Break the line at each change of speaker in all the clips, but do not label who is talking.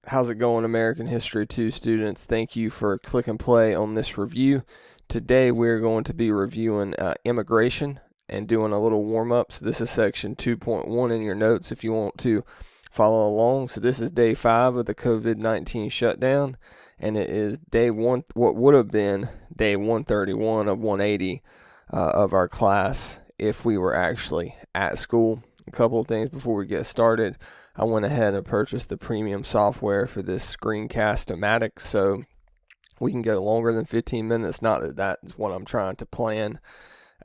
How's it going, American History 2 students? Thank you for click and play on this review. Today we're going to be reviewing immigration and doing a little warm up. So this is section 2.1 in your notes if you want to follow along. So this is day 5 of the COVID-19 shutdown, and it is day 1, what would have been day 131 of 180 of our class if we were actually at school. A couple of things before we get started. I went ahead and purchased the premium software for this Screencast-O-Matic, so we can go longer than 15 minutes. Not that that's what I'm trying to plan.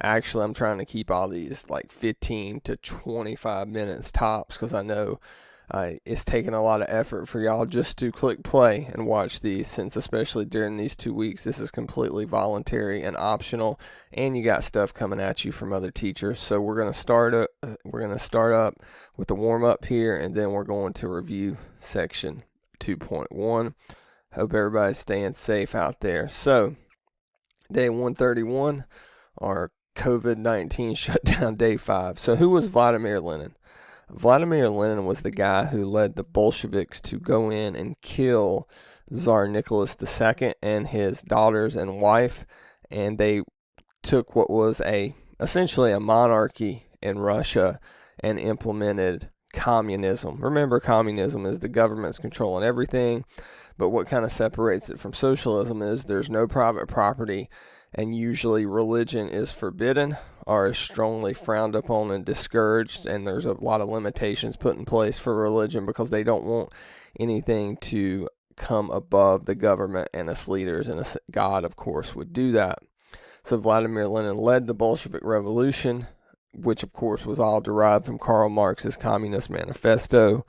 Actually, I'm trying to keep all these like 15 to 25 minutes tops because I know it's taking a lot of effort for y'all just to click play and watch these, since especially during these 2 weeks, this is completely voluntary and optional, and you got stuff coming at you from other teachers. So we're gonna start up with the warm up here, and then we're going to review section 2.1. Hope everybody's staying safe out there. So day 131, our COVID-19 shutdown, day 5. So who was Vladimir Lenin? Vladimir Lenin was the guy who led the Bolsheviks to go in and kill Tsar Nicholas II and his daughters and wife, and they took what was essentially a monarchy in Russia and implemented communism. Remember, communism is the government's controlling everything, but what kind of separates it from socialism is there's no private property, and usually religion is forbidden or is strongly frowned upon and discouraged, and there's a lot of limitations put in place for religion because they don't want anything to come above the government and its leaders, and God, of course, would do that. So Vladimir Lenin led the Bolshevik Revolution, which, of course, was all derived from Karl Marx's Communist Manifesto,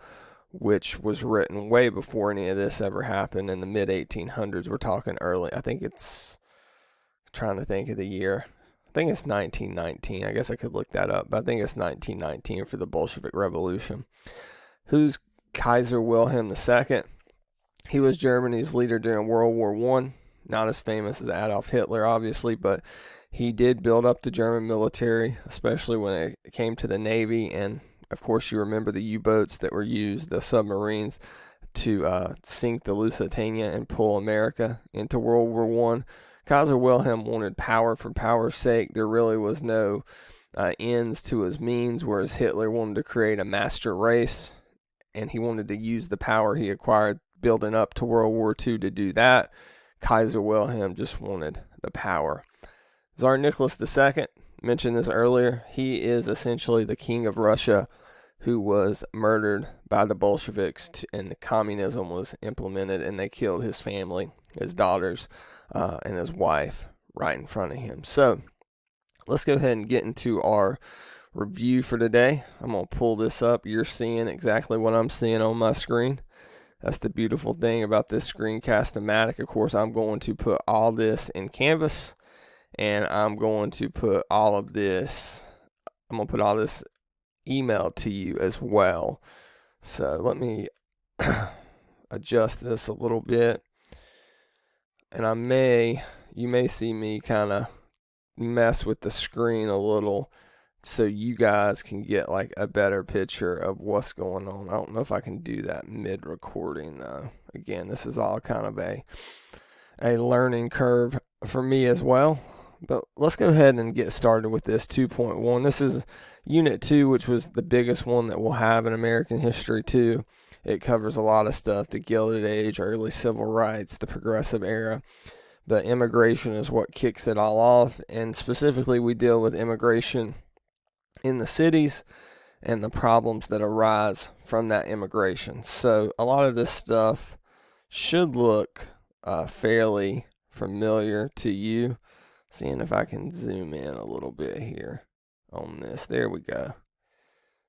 which was written way before any of this ever happened in the mid-1800s. We're talking early. Trying to think of the year. I think it's 1919. I guess I could look that up, but I think it's 1919 for the Bolshevik Revolution. Who's Kaiser Wilhelm II? He was Germany's leader during World War I. Not as famous as Adolf Hitler, obviously, but he did build up the German military, especially when it came to the Navy. And, of course, you remember the U-boats that were used, the submarines, to sink the Lusitania and pull America into World War I. Kaiser Wilhelm wanted power for power's sake. There really was no ends to his means, whereas Hitler wanted to create a master race, and he wanted to use the power he acquired building up to World War II to do that. Kaiser Wilhelm just wanted the power. Tsar Nicholas II, mentioned this earlier, he is essentially the king of Russia who was murdered by the Bolsheviks, and communism was implemented, and they killed his family, his daughters, and his wife right in front of him. So let's go ahead and get into our review for today. I'm going to pull this up. You're seeing exactly what I'm seeing on my screen. That's the beautiful thing about this Screencast-O-Matic. Of course, I'm going to put all this in Canvas, and I'm going to put all this email to you as well. So let me adjust this a little bit. And you may see me kind of mess with the screen a little so you guys can get like a better picture of what's going on. I don't know if I can do that mid-recording though. Again, this is all kind of a learning curve for me as well. But let's go ahead and get started with this 2.1. This is Unit 2, which was the biggest one that we'll have in American History 2. It covers a lot of stuff: the Gilded Age, early civil rights, the Progressive Era. But immigration is what kicks it all off. And specifically, we deal with immigration in the cities and the problems that arise from that immigration. So a lot of this stuff should look fairly familiar to you. Seeing if I can zoom in a little bit here on this. There we go.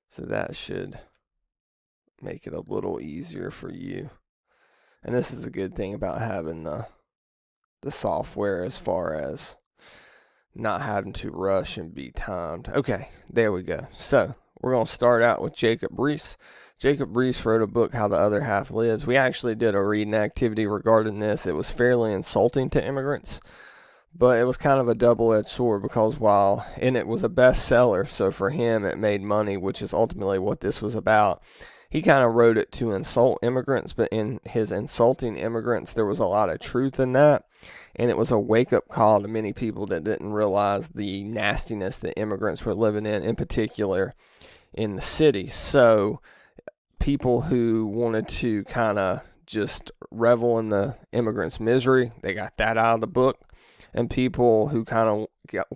So that should make it a little easier for you. And this is a good thing about having the software, as far as not having to rush and be timed. Okay, there we go. So we're going to start out with Jacob Riis. Jacob Riis wrote a book, How the Other Half Lives. We actually did a reading activity regarding this. It was fairly insulting to immigrants, but it was kind of a double-edged sword, because it was a bestseller, so for him it made money, which is ultimately what this was about. he kind of wrote it to insult immigrants, but in his insulting immigrants, there was a lot of truth in that. And it was a wake-up call to many people that didn't realize the nastiness that immigrants were living in particular in the city. So people who wanted to kind of just revel in the immigrants' misery, they got that out of the book. And people who kind of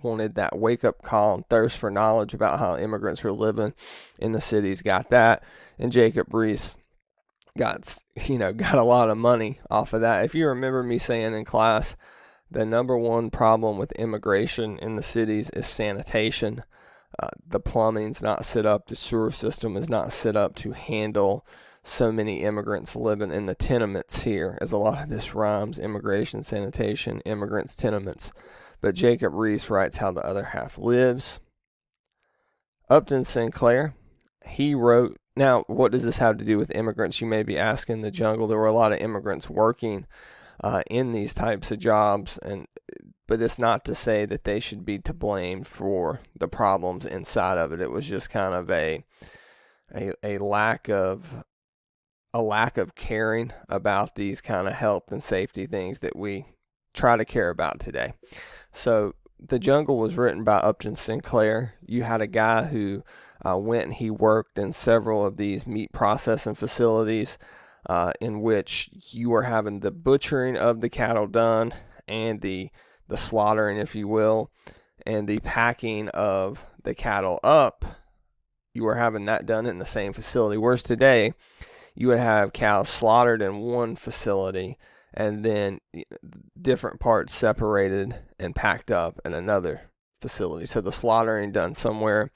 wanted that wake-up call and thirst for knowledge about how immigrants were living in the cities got that. And Jacob Riis got a lot of money off of that. If you remember me saying in class, the number one problem with immigration in the cities is sanitation. The plumbing's not set up, the sewer system is not set up to handle so many immigrants living in the tenements here, as a lot of this rhymes: immigration, sanitation, immigrants, tenements. But Jacob Riis writes how the other half lives. Upton Sinclair, he wrote, now what does this have to do with immigrants? You may be asking. The jungle, there were a lot of immigrants working in these types of jobs, but it's not to say that they should be to blame for the problems inside of it. It was just kind of a lack of caring about these kind of health and safety things that we try to care about today. So The Jungle was written by Upton Sinclair. You had a guy who went and he worked in several of these meat processing facilities in which you were having the butchering of the cattle done and the slaughtering, if you will, and the packing of the cattle up. You were having that done in the same facility. Whereas today, you would have cows slaughtered in one facility and then different parts separated and packed up in another facility. So the slaughtering done somewhere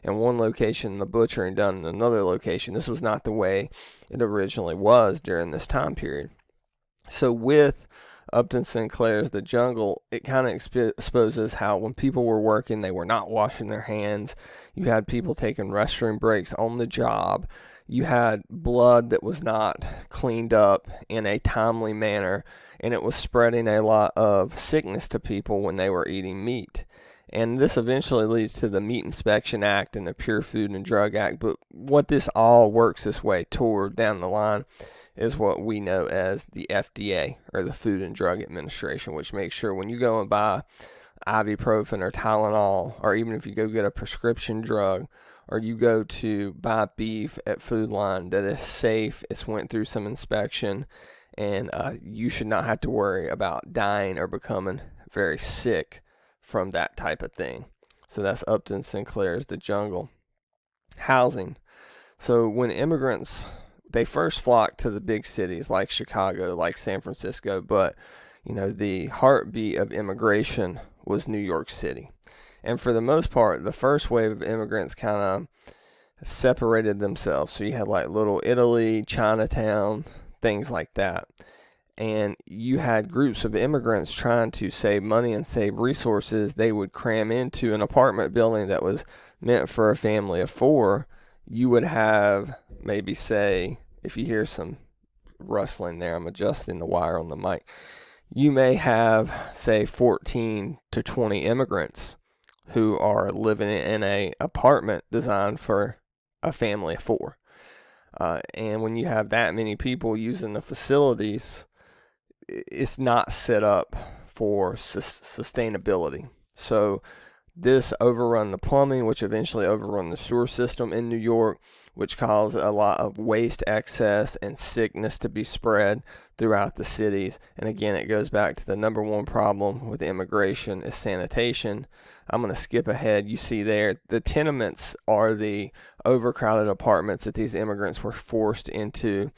in one location, the butchering done in another location. This was not the way it originally was during this time period. So with Upton Sinclair's The Jungle, it kind of exposes how when people were working, they were not washing their hands. You had people taking restroom breaks on the job. You had blood that was not cleaned up in a timely manner, and it was spreading a lot of sickness to people when they were eating meat. And this eventually leads to the Meat Inspection Act and the Pure Food and Drug Act. But what this all works its way toward down the line is what we know as the FDA, or the Food and Drug Administration, which makes sure when you go and buy ibuprofen or Tylenol, or even if you go get a prescription drug, or you go to buy beef at Food Line, that it's safe, it's went through some inspection, and you should not have to worry about dying or becoming very sick from that type of thing. So that's Upton Sinclair's The Jungle. Housing. So when immigrants, they first flocked to the big cities like Chicago, like San Francisco, but the heartbeat of immigration was New York City. And for the most part, the first wave of immigrants kind of separated themselves. So you had like Little Italy, Chinatown, things like that. And you had groups of immigrants trying to save money and save resources. They would cram into an apartment building that was meant for a family of 4. You would have maybe, say, if you hear some rustling there, I'm adjusting the wire on the mic. You may have, say, 14 to 20 immigrants who are living in a apartment designed for a family of 4. And when you have that many people using the facilities, it's not set up for sustainability. So this overrun the plumbing, which eventually overrun the sewer system in New York, which caused a lot of waste excess and sickness to be spread throughout the cities. And again, it goes back to the number one problem with immigration is sanitation. I'm going to skip ahead. You see there, the tenements are the overcrowded apartments that these immigrants were forced into.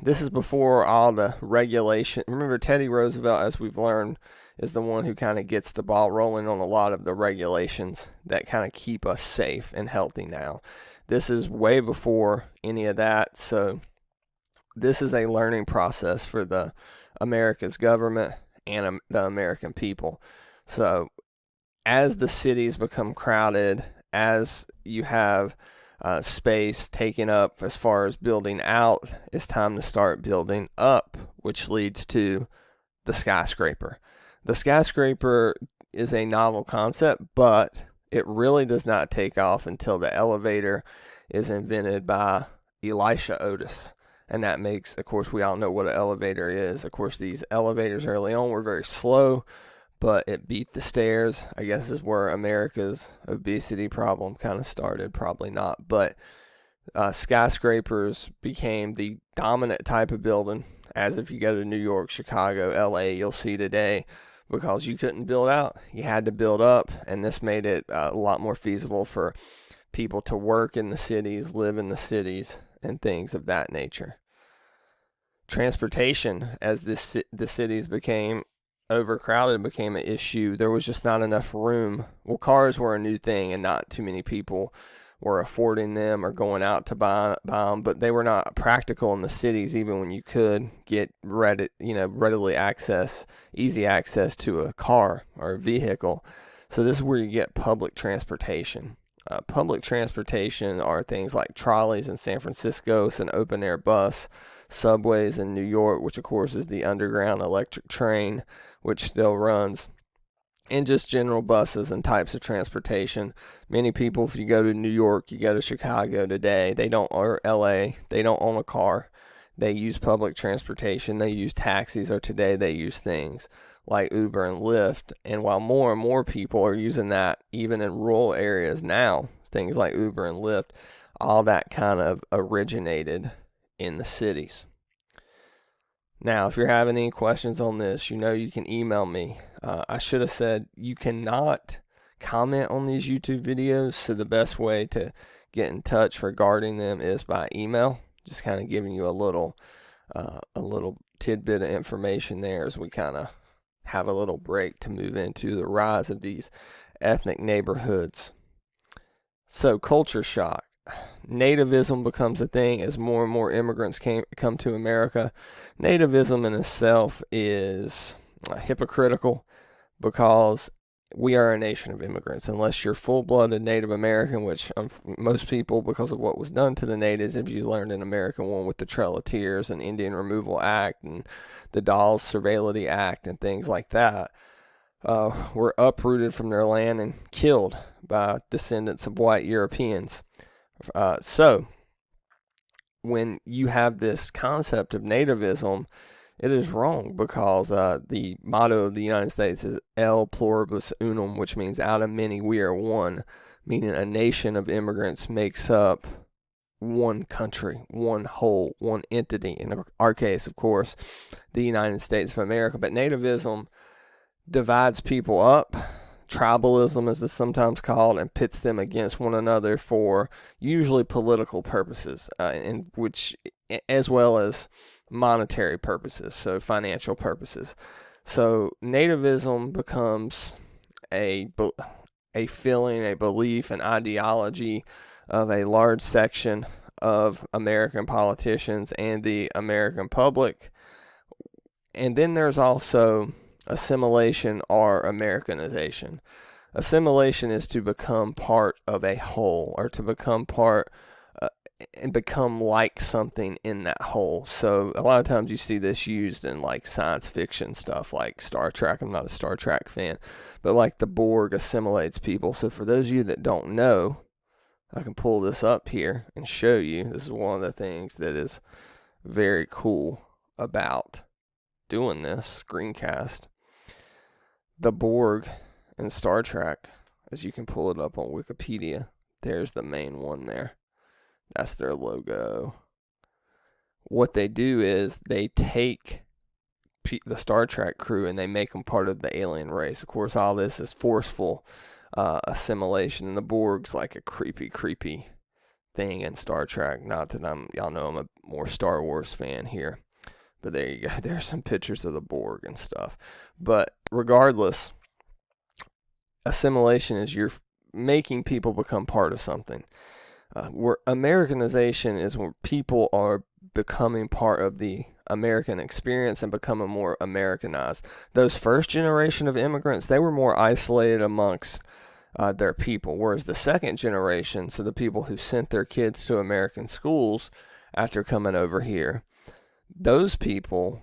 This is before all the regulation. Remember, Teddy Roosevelt, as we've learned, is the one who kind of gets the ball rolling on a lot of the regulations that kind of keep us safe and healthy now. This is way before any of that. So this is a learning process for the America's government and the American people. So as the cities become crowded, as you have space taken up as far as building out, it's time to start building up, which leads to the skyscraper. The skyscraper is a novel concept, but it really does not take off until the elevator is invented by Elisha Otis. And that makes, of course, we all know what an elevator is. Of course, these elevators early on were very slow, but it beat the stairs. I guess is where America's obesity problem kind of started. Probably not, but skyscrapers became the dominant type of building. As if you go to New York, Chicago, LA, you'll see today, because you couldn't build out, you had to build up, and this made it a lot more feasible for people to work in the cities, live in the cities, and things of that nature. Transportation, as the cities became overcrowded, became an issue. There was just not enough room. Well, cars were a new thing, and not too many people were affording them or going out to buy them, but they were not practical in the cities, even when you could get readily easy access to a car or a vehicle. So this is where you get public transportation. Public transportation are things like trolleys in San Francisco, it's an open air bus, subways in New York, which of course is the underground electric train, which still runs, and just general buses and types of transportation. Many people, if you go to New York, you go to Chicago today, or LA, they don't own a car. They use public transportation. They use taxis, or today they use things like Uber and Lyft. And while more and more people are using that, even in rural areas now, things like Uber and Lyft, all that kind of originated in the cities. Now, if you're having any questions on this, you can email me. I should have said you cannot comment on these YouTube videos, so the best way to get in touch regarding them is by email. Just kind of giving you a little tidbit of information there as we kind of have a little break to move into the rise of these ethnic neighborhoods. So, culture shock. Nativism becomes a thing as more and more immigrants come to America. Nativism in itself is hypocritical, because we are a nation of immigrants. Unless you're full-blooded Native American, which most people, because of what was done to the natives, if you learned in American One with the Trail of Tears and Indian Removal Act and the Dawes Surveillance Act and things like that, were uprooted from their land and killed by descendants of white Europeans. So when you have this concept of nativism, it is wrong, because the motto of the United States is El Pluribus Unum, which means out of many we are one, meaning a nation of immigrants makes up one country, one whole, one entity. In our case, of course, the United States of America. But nativism divides people up. Tribalism, as it's sometimes called, and pits them against one another for usually political purposes, as well as monetary purposes, so financial purposes. So nativism becomes a feeling, a belief, an ideology of a large section of American politicians and the American public. And then there's also assimilation or Americanization. Assimilation is to become part of a whole, or to become part and become like something in that whole. So a lot of times you see this used in like science fiction stuff like Star Trek. I'm not a Star Trek fan, but like the Borg assimilates people. So for those of you that don't know, I can pull this up here and show you. This is one of the things that is very cool about doing this screencast. The Borg in Star Trek, as you can pull it up on Wikipedia, there's the main one there. That's their logo. What they do is they take the Star Trek crew and they make them part of the alien race. Of course, all this is forceful assimilation, and the Borg's like a creepy thing in Star Trek. Not that y'all know I'm a more Star Wars fan here, but there you go. There's some pictures of the Borg and stuff. But regardless, assimilation is you're making people become part of something. Where Americanization is where people are becoming part of the American experience and becoming more Americanized. Those first generation of immigrants, they were more isolated amongst their people, whereas the second generation, so the people who sent their kids to American schools after coming over here, those people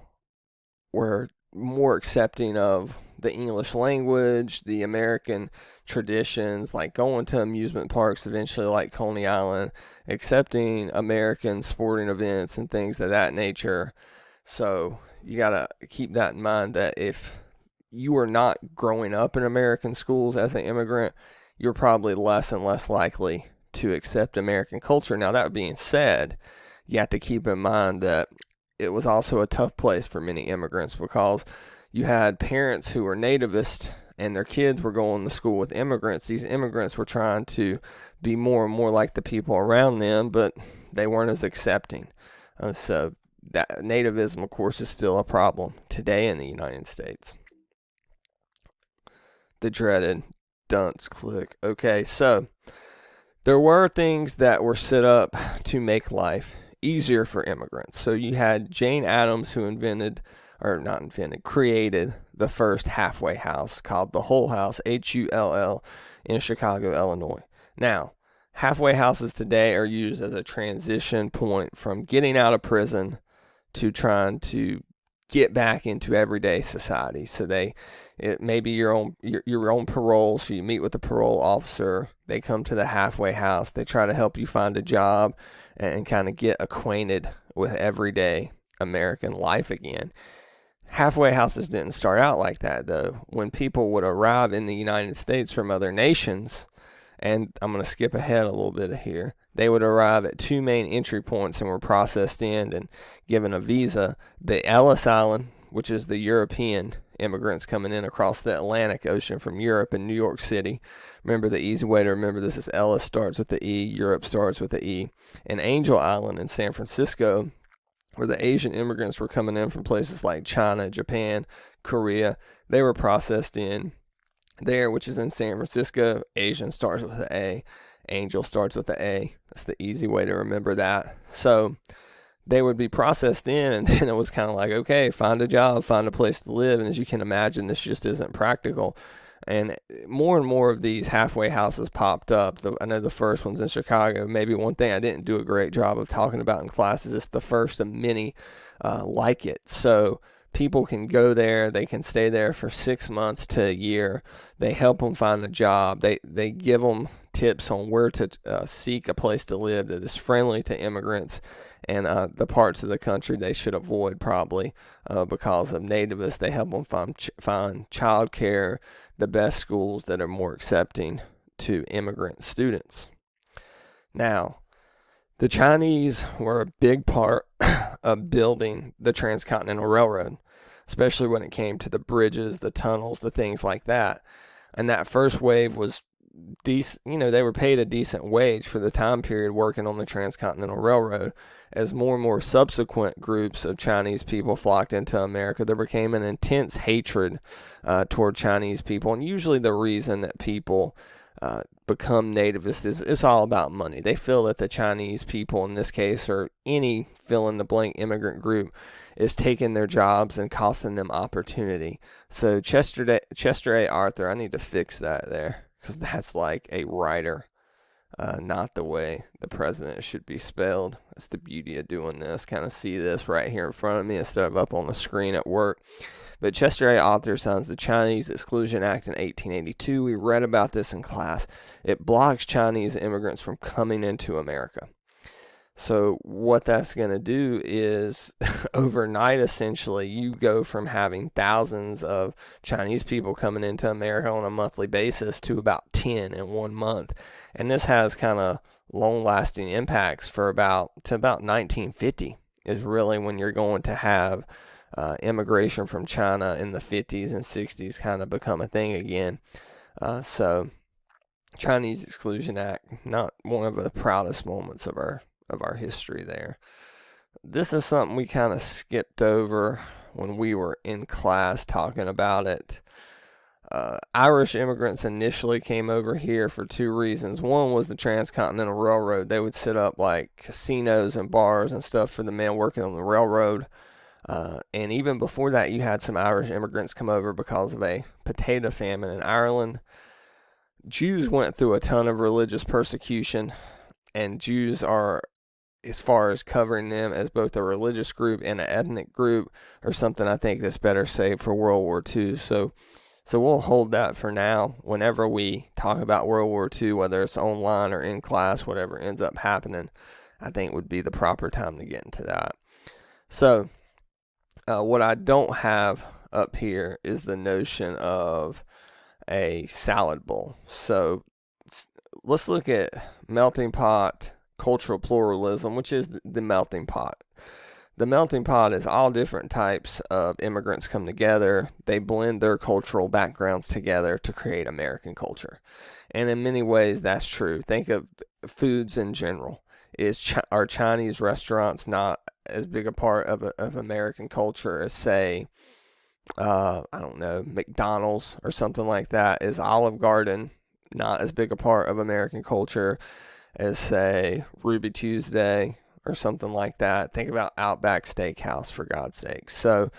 were more accepting of the English language, the American traditions, like going to amusement parks eventually, like Coney Island, accepting American sporting events and things of that nature. So you got to keep that in mind, that if you are not growing up in American schools as an immigrant, you're probably less and less likely to accept American culture. Now, that being said, you have to keep in mind that it was also a tough place for many immigrants, because you had parents who were nativist and their kids were going to school with immigrants. These immigrants were trying to be more and more like the people around them, but they weren't as accepting. So that nativism, of course, is still a problem today in the United States. The dreaded dunce click. Okay, so there were things that were set up to make life easier for immigrants. So you had Jane Addams, who created the first halfway house, called the Hull House, Hull, in Chicago, Illinois. Now, halfway houses today are used as a transition point from getting out of prison to trying to get back into everyday society. So it may be your own parole. So you meet with the parole officer. They come to the halfway house. They try to help you find a job and kind of get acquainted with everyday American life again. Halfway houses didn't start out like that, though. When people would arrive in the United States from other nations, and I'm going to skip ahead a little bit here, they would arrive at two main entry points and were processed in and given a visa. The Ellis Island, which is the European immigrants coming in across the Atlantic Ocean from Europe and New York City. Remember, the easy way to remember this is Ellis starts with the E, Europe starts with the E. And Angel Island in San Francisco, where the Asian immigrants were coming in from places like China, Japan, Korea. They were processed in there, which is in San Francisco. Asian starts with the A. Angel starts with the A. That's the easy way to remember that. So they would be processed in, and then it was kind of like, okay, find a job, find a place to live. And as you can imagine, this just isn't practical. And more of these halfway houses popped up. I know the first one's in Chicago. Maybe one thing I didn't do a great job of talking about in class is it's the first of many like it. So people can go there. They can stay there for 6 months to a year. They help them find a job. They give them tips on where to seek a place to live that is friendly to immigrants and the parts of the country they should avoid, probably because of nativists. They help them find child care, the best schools that are more accepting to immigrant students. Now, the Chinese were a big part of building the Transcontinental Railroad, especially when it came to the bridges, the tunnels, the things like that. And that first wave was decent. They were paid a decent wage for the time period working on the Transcontinental Railroad. As more and more subsequent groups of Chinese people flocked into America, there became an intense hatred toward Chinese people. And usually the reason that people become nativist is it's all about money. They feel that the Chinese people, in this case, or any fill-in-the-blank immigrant group, is taking their jobs and costing them opportunity. So Chester A. Arthur, I need to fix that there, because that's like a writer, not the way the president should be spelled. That's the beauty of doing this. Kind of see this right here in front of me instead of up on the screen at work. But Chester A. Arthur signs the Chinese Exclusion Act in 1882. We read about this in class. It blocks Chinese immigrants from coming into America. So what that's going to do is overnight, essentially, you go from having thousands of Chinese people coming into America on a monthly basis to about 10 in 1 month. And this has kind of long-lasting impacts to about 1950 is really when you're going to have immigration from China in the 50s and 60s kind of become a thing again. So Chinese Exclusion Act, not one of the proudest moments of our history there. This is something we kind of skipped over when we were in class talking about it. Irish immigrants initially came over here for two reasons. One was the Transcontinental Railroad. They would set up like casinos and bars and stuff for the men working on the railroad. And even before that, you had some Irish immigrants come over because of a potato famine in Ireland. Jews went through a ton of religious persecution, and Jews are, as far as covering them as both a religious group and an ethnic group, or something I think that's better saved for World War II. So So we'll hold that for now. Whenever we talk about World War II, whether it's online or in class, whatever ends up happening, I think would be the proper time to get into that. So what I don't have up here is the notion of a salad bowl. So let's look at melting pot cultural pluralism, which is the melting pot. The melting pot is all different types of immigrants come together. They blend their cultural backgrounds together to create American culture. And in many ways, that's true. Think of foods in general. Are Chinese restaurants not as big a part of American culture as, say, I don't know, McDonald's or something like that? Is Olive Garden not as big a part of American culture as, say, Ruby Tuesday or something like that? Think about Outback Steakhouse, for God's sake. So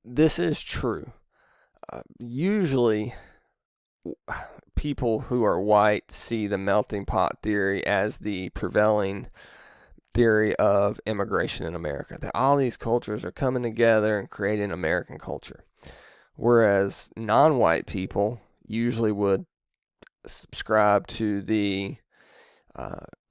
this is true. Usually, people who are white see the melting pot theory as the prevailing theory of immigration in America, that all these cultures are coming together and creating American culture. Whereas non-white people usually would subscribe to the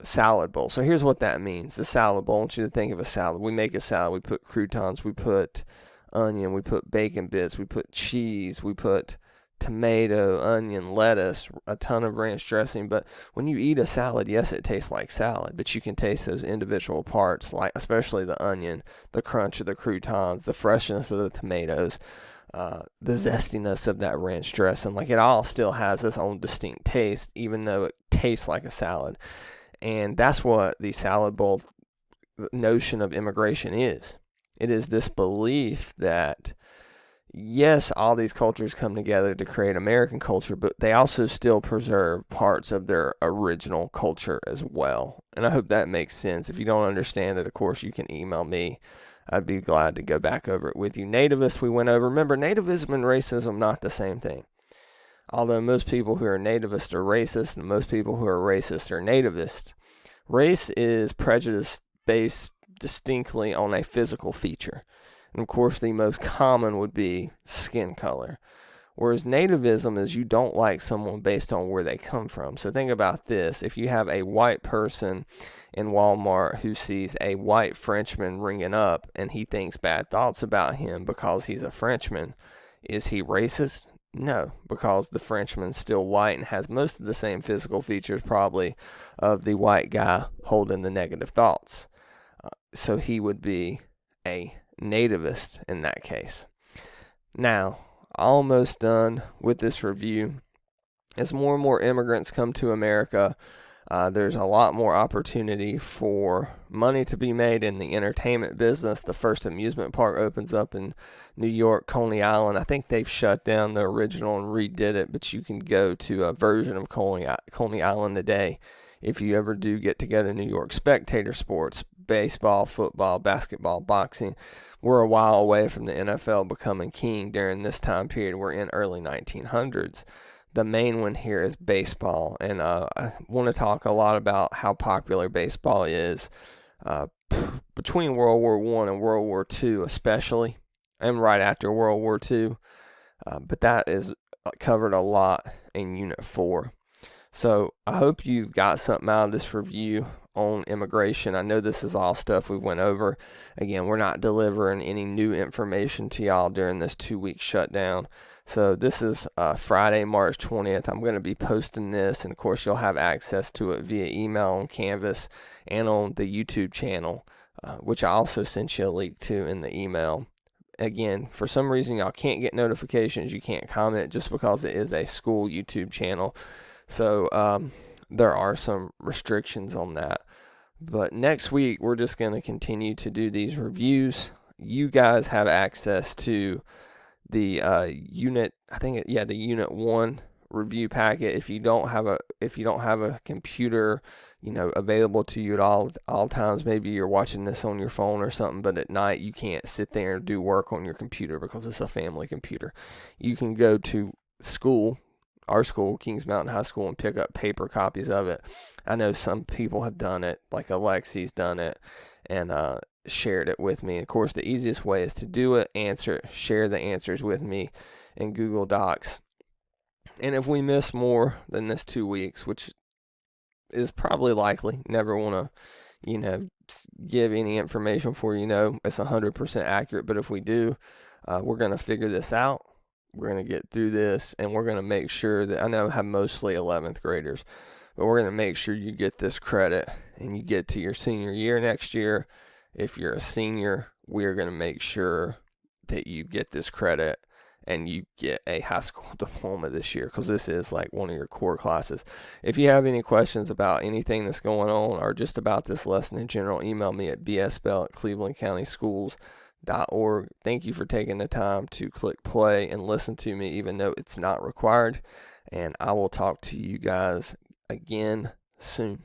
salad bowl. So here's what that means. The salad bowl, I want you to think of a salad. We make a salad. We put croutons, we put onion, we put bacon bits, we put cheese, we put tomato, onion, lettuce, a ton of ranch dressing. But when you eat a salad, yes, it tastes like salad, but you can taste those individual parts, like especially the onion, the crunch of the croutons, the freshness of the tomatoes, the zestiness of that ranch dressing. Like, it all still has its own distinct taste, even though it tastes like a salad. And that's what the salad bowl notion of immigration is. It is this belief that, yes, all these cultures come together to create American culture, but they also still preserve parts of their original culture as well. And I hope that makes sense. If you don't understand it, of course, you can email me. I'd be glad to go back over it with you. Nativists, we went over. Remember, nativism and racism, not the same thing. Although most people who are nativist are racist, and most people who are racist are nativist, race is prejudice based distinctly on a physical feature. And of course, the most common would be skin color. Whereas nativism is you don't like someone based on where they come from. So think about this. If you have a white person in Walmart who sees a white Frenchman ringing up and he thinks bad thoughts about him because he's a Frenchman, is he racist? No, because the Frenchman's still white and has most of the same physical features probably of the white guy holding the negative thoughts. So he would be a nativist in that case. Now, almost done with this review. As more and more immigrants come to America, there's a lot more opportunity for money to be made in the entertainment business. The first amusement park opens up in New York, Coney Island. I think they've shut down the original and redid it, but you can go to a version of Coney Island today if you ever do get to go to New York. Spectator sports, baseball, football, basketball, boxing. We're a while away from the NFL becoming king during this time period. We're in early 1900s. The main one here is baseball, and I want to talk a lot about how popular baseball is between World War I and World War II especially, and right after World War II. But that is covered a lot in Unit 4. So I hope you got something out of this review on immigration. I know this is all stuff we went over. Again, we're not delivering any new information to y'all during this 2-week shutdown. So this is Friday, March 20th. I'm going to be posting this, and of course you'll have access to it via email on Canvas and on the YouTube channel, which I also sent you a link to in the email. Again, for some reason y'all can't get notifications, you can't comment just because it is a school YouTube channel. So there are some restrictions on that. But next week, we're just going to continue to do these reviews. You guys have access to the the Unit 1 review packet. If you don't have a computer, available to you at all times, maybe you're watching this on your phone or something, but at night you can't sit there and do work on your computer because it's a family computer. You can go to our school, Kings Mountain High School, and pick up paper copies of it. I know some people have done it, like Alexi's done it, and shared it with me. Of course, the easiest way is to do it, share the answers with me in Google Docs. And if we miss more than this 2 weeks, which is probably likely, never want to, give any information for it's 100% accurate. But if we do, we're going to figure this out. We're going to get through this, and we're going to make sure that, I know I have mostly 11th graders, but we're going to make sure you get this credit and you get to your senior year next year. If you're a senior, we're going to make sure that you get this credit and you get a high school diploma this year, because this is like one of your core classes. If you have any questions about anything that's going on or just about this lesson in general, email me at bsbell@clevelandcountyschools.org. Thank you for taking the time to click play and listen to me, even though it's not required. And I will talk to you guys again soon.